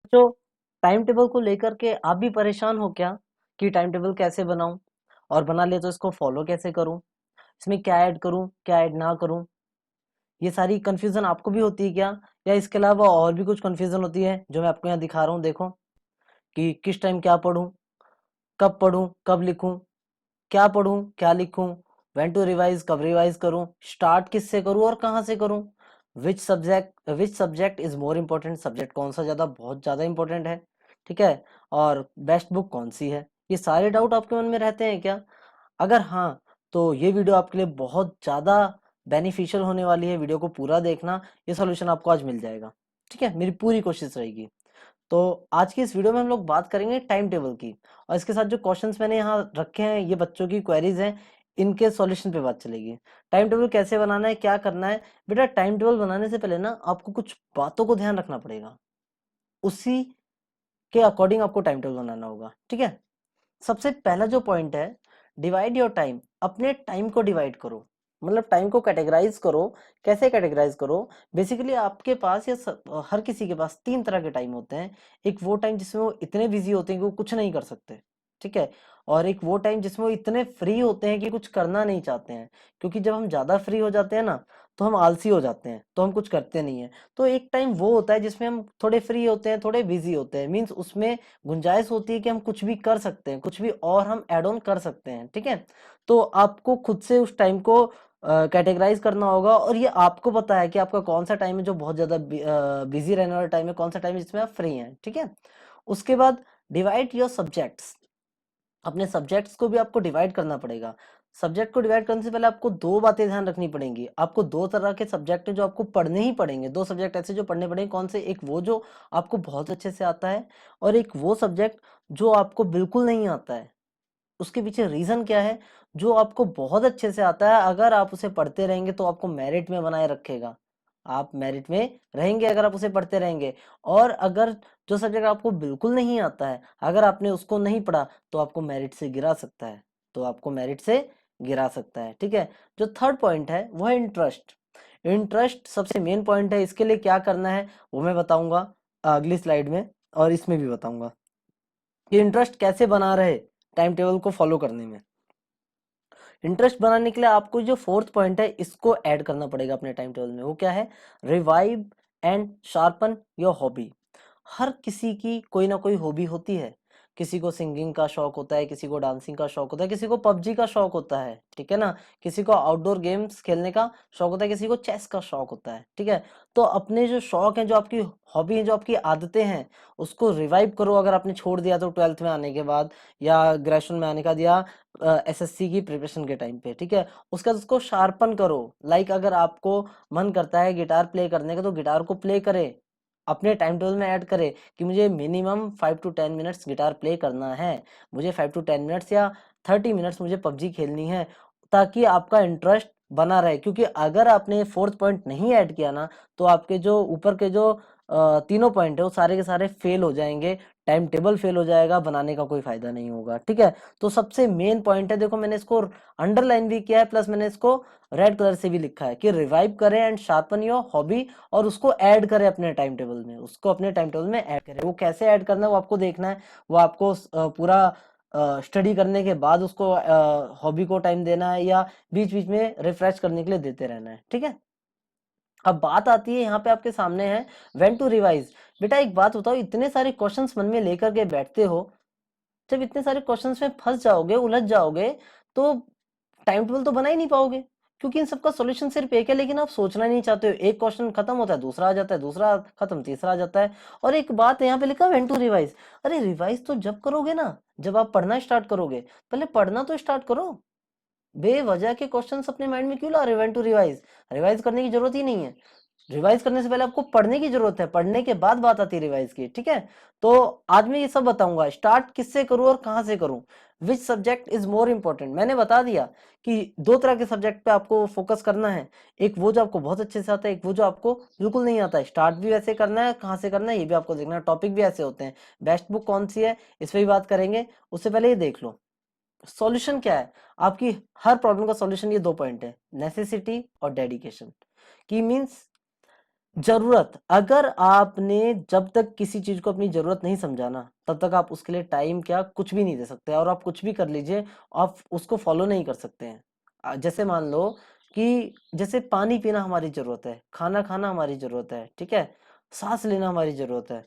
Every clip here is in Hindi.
जो टाइम टेबल को लेकर के आप भी परेशान हो क्या कि टाइम टेबल कैसे बनाऊं और बना लिया तो इसको फॉलो कैसे करूं, इसमें क्या ऐड करूं क्या ऐड ना करूं, ये सारी कंफ्यूजन आपको भी होती है क्या? या इसके अलावा और भी कुछ कंफ्यूजन होती है जो मैं आपको यहाँ दिखा रहा हूँ। देखो कि किस टाइम क्या पढ़ूं कब लिखूं, क्या पढूं क्या लिखूं, व्हेन टू रिवाइज कब रिवाइज करूं, स्टार्ट किससे करूं और कहां से करूं, which subject is more important, subject कौन सा बहुत ज्यादा इंपॉर्टेंट है, ठीक है, और बेस्ट बुक कौन सी है। ये सारे डाउट आपके मन में रहते हैं क्या? अगर हाँ तो ये वीडियो आपके लिए बहुत ज्यादा बेनिफिशियल होने वाली है। वीडियो को पूरा देखना, ये सॉल्यूशन आपको आज मिल जाएगा। ठीक है, मेरी पूरी कोशिश रहेगी। तो आज की इस वीडियो में हम लोग बात करेंगे टाइम टेबल की, और इसके साथ जो क्वेश्चंस मैंने यहाँ रखे हैं ये बच्चों की क्वेरीज हैं, इनके सॉल्यूशन पे बात चलेगी। टाइम टेबल कैसे बनाना है, क्या करना है। बेटा टाइम टेबल बनाने से पहले ना आपको कुछ बातों को ध्यान रखना पड़ेगा, उसी के अकॉर्डिंग आपको टाइम टेबल बनाना होगा। ठीक है, सबसे पहला जो पॉइंट है, डिवाइड योर टाइम। अपने टाइम को डिवाइड करो, मतलब टाइम को कैटेगराइज करो। कैसे कैटेगराइज करो? बेसिकली आपके पास या हर किसी के पास तीन तरह के टाइम होते हैं। एक वो टाइम जिसमें वो इतने बिजी होते हैं कि वो कुछ नहीं कर सकते, ठीक है, और एक वो टाइम जिसमें वो इतने फ्री होते हैं कि कुछ करना नहीं चाहते हैं। क्योंकि जब हम ज्यादा फ्री हो जाते हैं ना तो हम आलसी हो जाते हैं, तो हम कुछ करते नहीं है। तो एक टाइम वो होता है जिसमें हम थोड़े फ्री होते हैं, थोड़े बिजी होते हैं, मीन्स उसमें गुंजाइश होती है कि हम कुछ भी कर सकते हैं, कुछ भी और हम ऐड ऑन कर सकते हैं। ठीक है, तो आपको खुद से उस टाइम को कैटेगराइज करना होगा, और ये आपको पता है कि आपका कौन सा टाइम है जो बहुत ज्यादा बिजी रहने वाला टाइम है, कौन सा टाइम है जिसमें आप फ्री हैं। ठीक है, उसके बाद डिवाइड योर सब्जेक्ट्स। अपने सब्जेक्ट्स को भी आपको डिवाइड करना पड़ेगा। सब्जेक्ट को डिवाइड करने से पहले आपको दो बातें ध्यान रखनी पड़ेंगी। आपको दो तरह के सब्जेक्ट है जो आपको पढ़ने ही पड़ेंगे, दो सब्जेक्ट ऐसे जो पढ़ने पड़ेंगे। कौन से? एक वो जो आपको बहुत अच्छे से आता है, और एक वो सब्जेक्ट जो आपको बिल्कुल नहीं आता है। उसके पीछे रीजन क्या है? जो आपको बहुत अच्छे से आता है, अगर आप उसे पढ़ते रहेंगे तो आपको मेरिट में बनाए रखेगा, आप मेरिट में रहेंगे अगर आप उसे पढ़ते रहेंगे। और अगर जो सब्जेक्ट आपको बिल्कुल नहीं आता है, अगर आपने उसको नहीं पढ़ा तो आपको मेरिट से गिरा सकता है, तो आपको मेरिट से गिरा सकता है। ठीक है, जो थर्ड पॉइंट है वो है इंटरेस्ट। इंटरेस्ट सबसे मेन पॉइंट है। इसके लिए क्या करना है वो मैं बताऊंगा अगली स्लाइड में, और इसमें भी बताऊंगा कि इंटरेस्ट कैसे बना रहे टाइम टेबल को फॉलो करने में। इंटरेस्ट बनाने के लिए आपको जो फोर्थ पॉइंट है इसको ऐड करना पड़ेगा अपने टाइम टेबल में। वो क्या है? Revive and sharpen your hobby. हर किसी की कोई ना कोई हॉबी होती है। किसी को सिंगिंग का शौक होता है, किसी को डांसिंग का शौक होता है, किसी को पबजी का शौक होता है, ठीक है ना, किसी को आउटडोर गेम्स खेलने का शौक होता है, किसी को चेस का शौक होता है। ठीक है, तो अपने जो शौक है, जो आपकी हॉबी है, जो आपकी आदतें हैं, उसको रिवाइव करो। अगर आपने छोड़ दिया तो 12th में आने के बाद या ग्रेजुएशन में आने का दिया, एसएससी की प्रिपरेशन के टाइम पे, ठीक है, उसके बाद उसको शार्पन करो। लाइक अगर आपको मन करता है गिटार प्ले करने का तो गिटार को प्ले करें, अपने टाइम टेबल में ऐड करें कि मुझे minimum 5 to 10 minutes guitar play करना है, मुझे 5 to 10 मिनट्स या 30 मिनट्स मुझे पबजी खेलनी है, ताकि आपका इंटरेस्ट बना रहे। क्योंकि अगर आपने फोर्थ पॉइंट नहीं ऐड किया ना तो आपके जो ऊपर के जो तीनों पॉइंट है वो सारे के सारे फेल हो जाएंगे, टाइम टेबल फेल हो जाएगा, बनाने का कोई फायदा नहीं होगा। ठीक है, तो सबसे मेन पॉइंट है, देखो मैंने इसको अंडरलाइन भी किया है, प्लस मैंने इसको रेड कलर से भी लिखा है कि रिवाइव करें एंड शार्पन योर हॉबी, और उसको ऐड करें अपने टाइम टेबल में, उसको अपने टाइम टेबल में ऐड करें। वो कैसे ऐड करना है वो आपको देखना है, वो आपको पूरा स्टडी करने के बाद उसको हॉबी को टाइम देना है, या बीच बीच में रिफ्रेश करने के लिए देते रहना है। ठीक है, अब बात आती है यहाँ पे आपके सामने है व्हेन टू रिवाइज। बेटा एक बात बताओ, इतने सारे क्वेश्चंस मन में लेकर के बैठते हो, जब इतने सारे क्वेश्चंस में फंस जाओगे, उलझ जाओगे, तो टाइम टेबल तो बना ही नहीं पाओगे। क्योंकि इन सबका सॉल्यूशन सिर्फ एक है, लेकिन आप सोचना नहीं चाहते हो। एक क्वेश्चन खत्म होता है दूसरा आ जाता है, दूसरा खत्म तीसरा आ जाता है। और एक बात है यहाँ पे लिखा व्हेन टू रिवाइज। अरे रिवाइज तो जब करोगे ना जब आप पढ़ना स्टार्ट करोगे, पहले पढ़ना तो स्टार्ट करो। बेवजह के क्वेश्चंस अपने माइंड में क्यों ला रहे हो? व्हेन टू रिवाइज, रिवाइज करने की जरूरत ही नहीं है। रिवाइज करने से पहले आपको पढ़ने की जरूरत है, पढ़ने के बाद बात आती है रिवाइज की। ठीक है, तो आज मैं ये सब बताऊंगा, स्टार्ट किससे करूं और कहां से करूं, which subject is more important. मैंने बता दिया कि दो तरह के सब्जेक्ट पे आपको फोकस करना है, एक वो जो आपको बहुत अच्छे से आता है, एक वो जो आपको बिल्कुल नहीं आता है। स्टार्ट भी वैसे करना है, कहां से करना है ये भी आपको देखना है। टॉपिक भी ऐसे होते हैं। बेस्ट बुक कौन सी है इस पर भी बात करेंगे, उससे पहले ये देख लो सॉल्यूशन क्या है। आपकी हर प्रॉब्लम का सॉल्यूशन ये दो पॉइंट है, नेसेसिटी और डेडिकेशन। की मीन्स जरूरत, अगर आपने जब तक किसी चीज को अपनी जरूरत नहीं समझा ना, तब तक आप उसके लिए टाइम क्या कुछ भी नहीं दे सकते, और आप कुछ भी कर लीजिए आप उसको फॉलो नहीं कर सकते हैं। जैसे मान लो कि जैसे पानी पीना हमारी जरूरत है, खाना खाना हमारी जरूरत है, ठीक है, सांस लेना हमारी जरूरत है,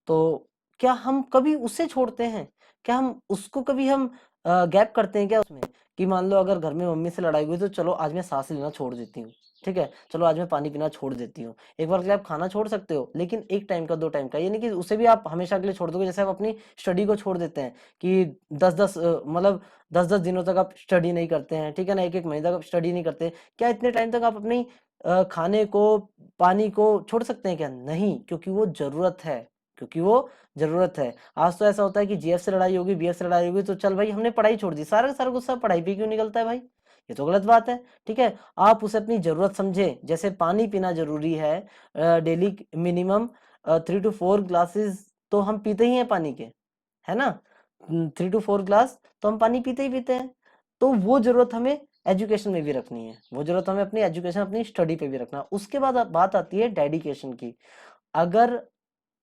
तो क्या हम कभी उसे छोड़ते हैं? क्या हम उसको कभी हम गैप करते हैं क्या उसमें? कि मान लो अगर घर में मम्मी से लड़ाई हुई तो चलो आज मैं सांस लेना छोड़ देती हूँ, ठीक है, चलो आज मैं पानी पीना छोड़ देती हूँ। एक बार के लिए आप खाना छोड़ सकते हो, लेकिन एक टाइम का, दो टाइम का, ये नहीं कि उसे भी आप हमेशा के लिए छोड़ दोगे। जैसे आप अपनी स्टडी को छोड़ देते हैं कि 10-10 मतलब 10-10 दिनों तक आप स्टडी नहीं करते हैं, ठीक है ना, एक एक महीने तक आप स्टडी नहीं करते, क्या इतने टाइम तक आप अपनी खाने को, पानी को छोड़ सकते हैं क्या? नहीं, क्योंकि वो जरूरत है, क्योंकि वो जरूरत है। आज तो ऐसा होता है कि जीएफ से लड़ाई होगी, बीएफ से लड़ाई होगी, तो चल भाई हमने पढ़ाई छोड़ दी, सारा का सारा गुस्सा पढ़ाई पे क्यों निकलता है भाई? ये तो गलत बात है, ठीक है। आप उसे अपनी जरूरत समझे, जैसे पानी पीना जरूरी है, डेली मिनिमम 3 to 4 ग्लासेस तो हम पीते ही हैं पानी के, है ना, 3 to 4 ग्लास तो हम पानी पीते ही पीते हैं। तो वो जरूरत हमें एजुकेशन में भी रखनी है, वो जरूरत हमें अपनी एजुकेशन, अपनी स्टडी पे भी रखना है। उसके बाद बात आती है डेडिकेशन की। अगर,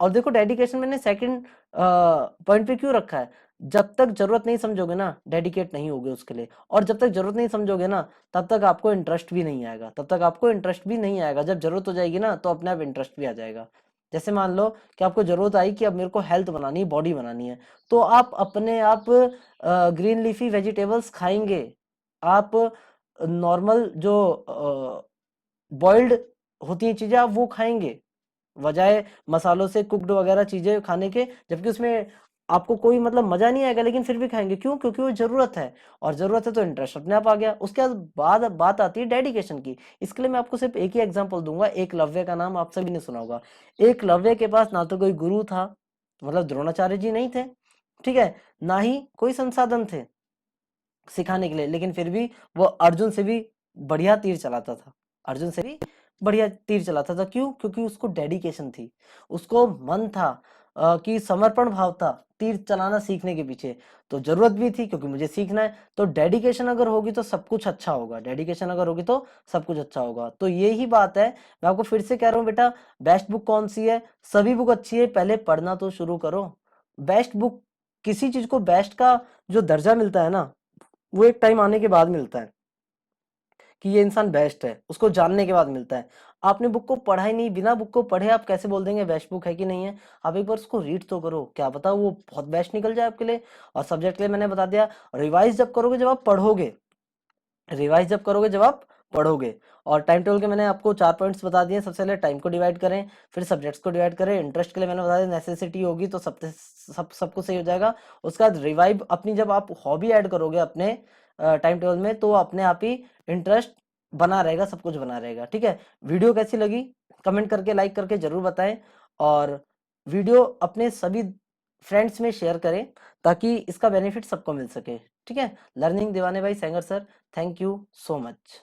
और देखो डेडिकेशन मैंने सेकंड पॉइंट पे क्यों रखा है, जब तक जरूरत नहीं समझोगे ना डेडिकेट नहीं होगे उसके लिए, और जब तक जरूरत नहीं समझोगे ना तब तक आपको इंटरेस्ट भी नहीं आएगा, तब तक आपको इंटरेस्ट भी नहीं आएगा। जब जरूरत हो जाएगी ना तो अपने आप इंटरेस्ट भी आ जाएगा। जैसे मान लो कि आपको जरूरत आई कि अब मेरे को हेल्थ बनानी है, बॉडी बनानी है, तो आप अपने आप ग्रीन लीफी वेजिटेबल्स खाएंगे, आप नॉर्मल जो बॉइल्ड होती हैं चीजें आप वो खाएंगे, बजाय मसालों से कुक्ड वगैरह चीजें खाने के, जबकि उसमें आपको कोई मतलब मजा नहीं आएगा, लेकिन फिर भी खाएंगे, क्यों? क्योंकि वो जरूरत है, और जरूरत है तो इंटरेस्ट अपने आप आ गया। उसके बाद बात आती है डेडिकेशन की। इसके लिए मैं आपको सिर्फ एक ही एग्जांपल दूंगा, एकलव्य का नाम आप सभी ने सुना होगा। एकलव्य के पास ना तो कोई गुरु था, मतलब द्रोणाचार्य जी नहीं थे, ठीक है, ना ही कोई संसाधन थे सिखाने के लिए, लेकिन फिर भी वो अर्जुन से भी बढ़िया तीर चलाता था, अर्जुन से भी बढ़िया तीर चलाता था। क्यों? क्योंकि उसको डेडिकेशन थी, उसको मन था, कि समर्पण भाव था तीर चलाना सीखने के पीछे। तो जरूरत भी थी क्योंकि मुझे सीखना है, तो डेडिकेशन अगर होगी तो सब कुछ अच्छा होगा, डेडिकेशन अगर होगी तो सब कुछ अच्छा होगा। तो यही बात है, मैं आपको फिर से कह रहा हूँ बेटा, बेस्ट बुक कौन सी है? सभी बुक अच्छी है, पहले पढ़ना तो शुरू करो। बेस्ट बुक, किसी चीज को बेस्ट का जो दर्जा मिलता है ना, वो एक टाइम आने के बाद मिलता है कि ये इंसान बेस्ट है, उसको जानने के बाद मिलता है। आपने बुक को पढ़ा ही नहीं, बिना बुक को पढ़े आप कैसे बोल देंगे बेस्ट बुक है कि नहीं है? आप एक बार उसको रीड तो करो, क्या पता वो बहुत बेस्ट निकल जाए आपके लिए। और सब्जेक्ट के लिए मैंने बता दिया, रिवाइज जब करोगे जब आप पढ़ोगे, रिवाइज जब करोगे जब आप पढ़ोगे। और टाइम टेबल के मैंने आपको 4 पॉइंट्स बता दिए, सबसे पहले टाइम को डिवाइड करें, फिर सब्जेक्ट्स को डिवाइड करें, इंटरेस्ट के लिए मैंने बता दिया नेसेसिटी होगी तो सब कुछ सही हो जाएगा। उसके बाद रिवाइव अपनी, जब आप हॉबी ऐड करोगे अपने टाइम टेबल में तो अपने आप ही इंटरेस्ट बना रहेगा, सब कुछ बना रहेगा, ठीक है। वीडियो कैसी लगी कमेंट करके, लाइक करके जरूर बताएं, और वीडियो अपने सभी फ्रेंड्स में शेयर करें ताकि इसका बेनिफिट सबको मिल सके, ठीक है। लर्निंग दीवाने भाई Sengar sir, thank you so much.